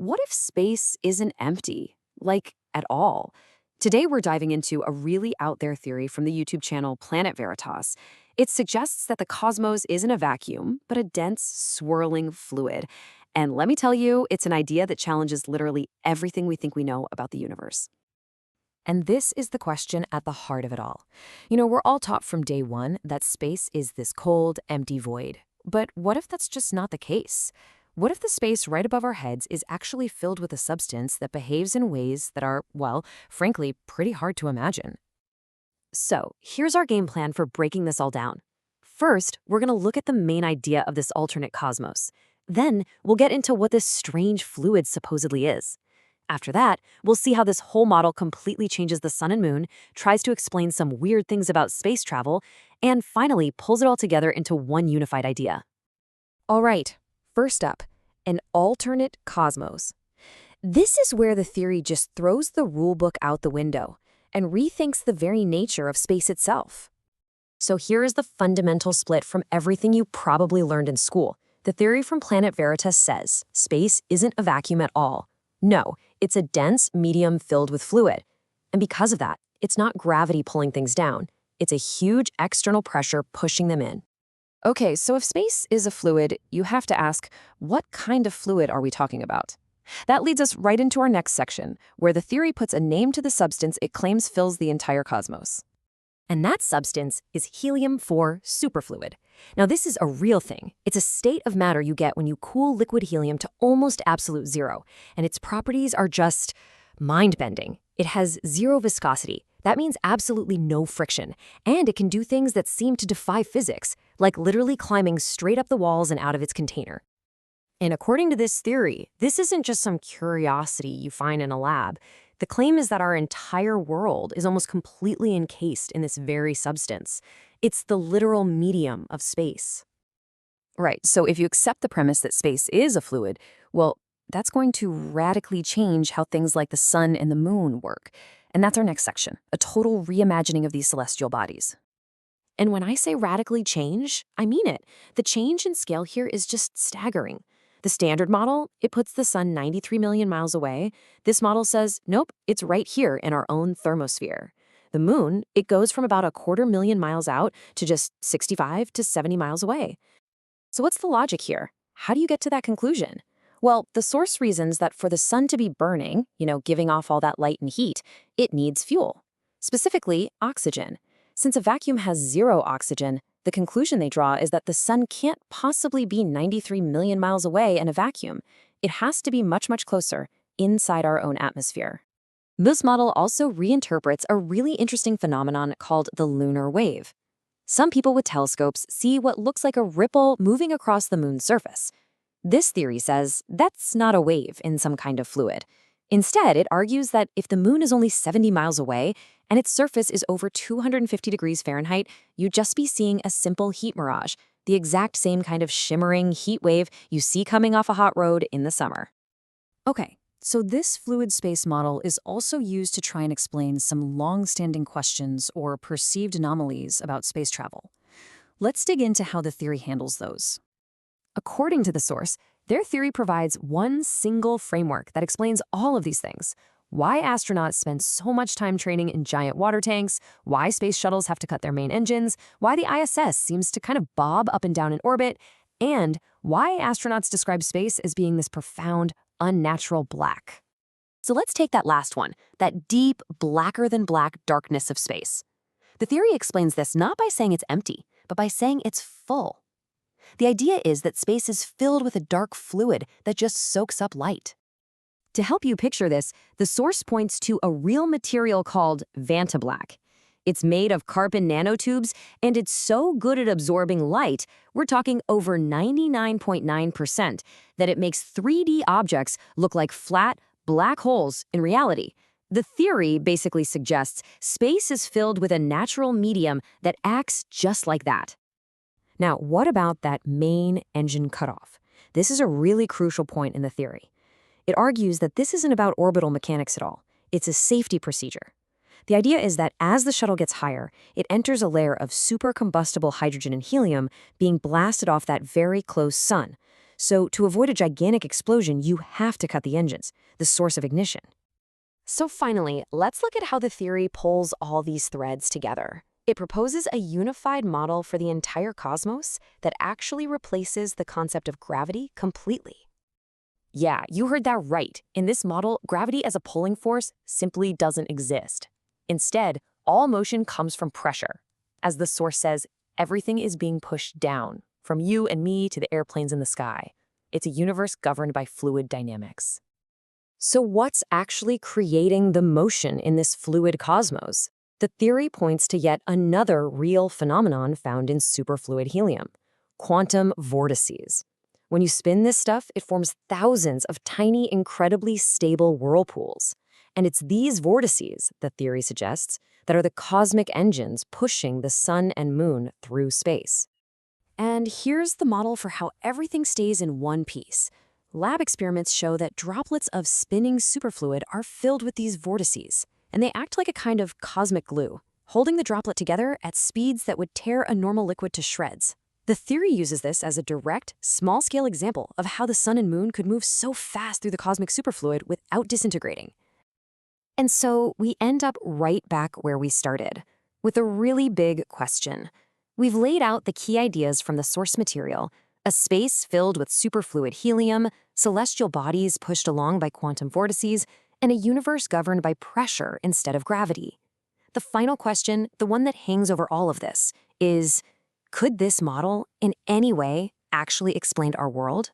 what if space isn't empty? Like, at all? Today, we're diving into a really out there theory from the YouTube channel Planet Veritas. It suggests that the cosmos isn't a vacuum, but a dense, swirling fluid. And let me tell you, it's an idea that challenges literally everything we think we know about the universe. And this is the question at the heart of it all. We're all taught from day one that space is this cold, empty void. But what if that's just not the case? What if the space right above our heads is actually filled with a substance that behaves in ways that are, well, frankly, pretty hard to imagine? So, here's our game plan for breaking this all down. First, we're going to look at the main idea of this alternate cosmos. Then, we'll get into what this strange fluid supposedly is. After that, we'll see how this whole model completely changes the sun and moon, tries to explain some weird things about space travel, and finally pulls it all together into one unified idea. All right, first up, an alternate cosmos. This is where the theory just throws the rulebook out the window and rethinks the very nature of space itself. So here is the fundamental split from everything you probably learned in school. The theory from Planet Veritas says space isn't a vacuum at all. No, it's a dense medium filled with fluid. And because of that, it's not gravity pulling things down. It's a huge external pressure pushing them in. Okay, so if space is a fluid, you have to ask, what kind of fluid are we talking about? That leads us right into our next section, where the theory puts a name to the substance it claims fills the entire cosmos. And that substance is helium-4 superfluid. Now, this is a real thing. It's a state of matter you get when you cool liquid helium to almost absolute zero, and its properties are just mind-bending. It has zero viscosity. That means absolutely no friction, and it can do things that seem to defy physics, like literally climbing straight up the walls and out of its container. And according to this theory, this isn't just some curiosity you find in a lab. The claim is that our entire world is almost completely encased in this very substance. It's the literal medium of space. Right, so if you accept the premise that space is a fluid, well, that's going to radically change how things like the sun and the moon work. And that's our next section, a total reimagining of these celestial bodies. And when I say radically change, I mean it. The change in scale here is just staggering. The standard model, it puts the sun 93 million miles away. This model says, nope, it's right here in our own thermosphere. The moon, it goes from about 250,000 miles out to just 65 to 70 miles away. So what's the logic here? How do you get to that conclusion? Well, the source reasons that for the sun to be burning, giving off all that light and heat, it needs fuel. Specifically, oxygen. Since a vacuum has zero oxygen, the conclusion they draw is that the sun can't possibly be 93 million miles away in a vacuum. It has to be much, much closer, inside our own atmosphere. This model also reinterprets a really interesting phenomenon called the lunar wave. Some people with telescopes see what looks like a ripple moving across the moon's surface. This theory says that's not a wave in some kind of fluid. Instead, it argues that if the moon is only 70 miles away and its surface is over 250 degrees Fahrenheit, you'd just be seeing a simple heat mirage, the exact same kind of shimmering heat wave you see coming off a hot road in the summer. Okay, so this fluid space model is also used to try and explain some long-standing questions or perceived anomalies about space travel. Let's dig into how the theory handles those. According to the source, their theory provides one single framework that explains all of these things. Why astronauts spend so much time training in giant water tanks, why space shuttles have to cut their main engines, why the ISS seems to kind of bob up and down in orbit, and why astronauts describe space as being this profound, unnatural black. So let's take that last one, that deep, blacker-than-black darkness of space. The theory explains this not by saying it's empty, but by saying it's full. The idea is that space is filled with a dark fluid that just soaks up light. To help you picture this, the source points to a real material called Vanta Black. It's made of carbon nanotubes, and it's so good at absorbing light, we're talking over 99.9%, that it makes 3D objects look like flat, black holes in reality. The theory basically suggests space is filled with a natural medium that acts just like that. Now, what about that main engine cutoff? This is a really crucial point in the theory. It argues that this isn't about orbital mechanics at all. It's a safety procedure. The idea is that as the shuttle gets higher, it enters a layer of supercombustible hydrogen and helium being blasted off that very close sun. So to avoid a gigantic explosion, you have to cut the engines, the source of ignition. So finally, let's look at how the theory pulls all these threads together. It proposes a unified model for the entire cosmos that actually replaces the concept of gravity completely. Yeah, you heard that right. In this model, gravity as a pulling force simply doesn't exist. Instead, all motion comes from pressure. As the source says, everything is being pushed down, from you and me to the airplanes in the sky. It's a universe governed by fluid dynamics. So what's actually creating the motion in this fluid cosmos? The theory points to yet another real phenomenon found in superfluid helium: quantum vortices. When you spin this stuff, it forms thousands of tiny, incredibly stable whirlpools. And it's these vortices, the theory suggests, that are the cosmic engines pushing the sun and moon through space. And here's the model for how everything stays in one piece. Lab experiments show that droplets of spinning superfluid are filled with these vortices, and they act like a kind of cosmic glue, holding the droplet together at speeds that would tear a normal liquid to shreds. The theory uses this as a direct, small-scale example of how the sun and moon could move so fast through the cosmic superfluid without disintegrating. And so we end up right back where we started, with a really big question. We've laid out the key ideas from the source material: a space filled with superfluid helium, celestial bodies pushed along by quantum vortices, and a universe governed by pressure instead of gravity. The final question, the one that hangs over all of this, is: could this model, in any way, actually explain our world?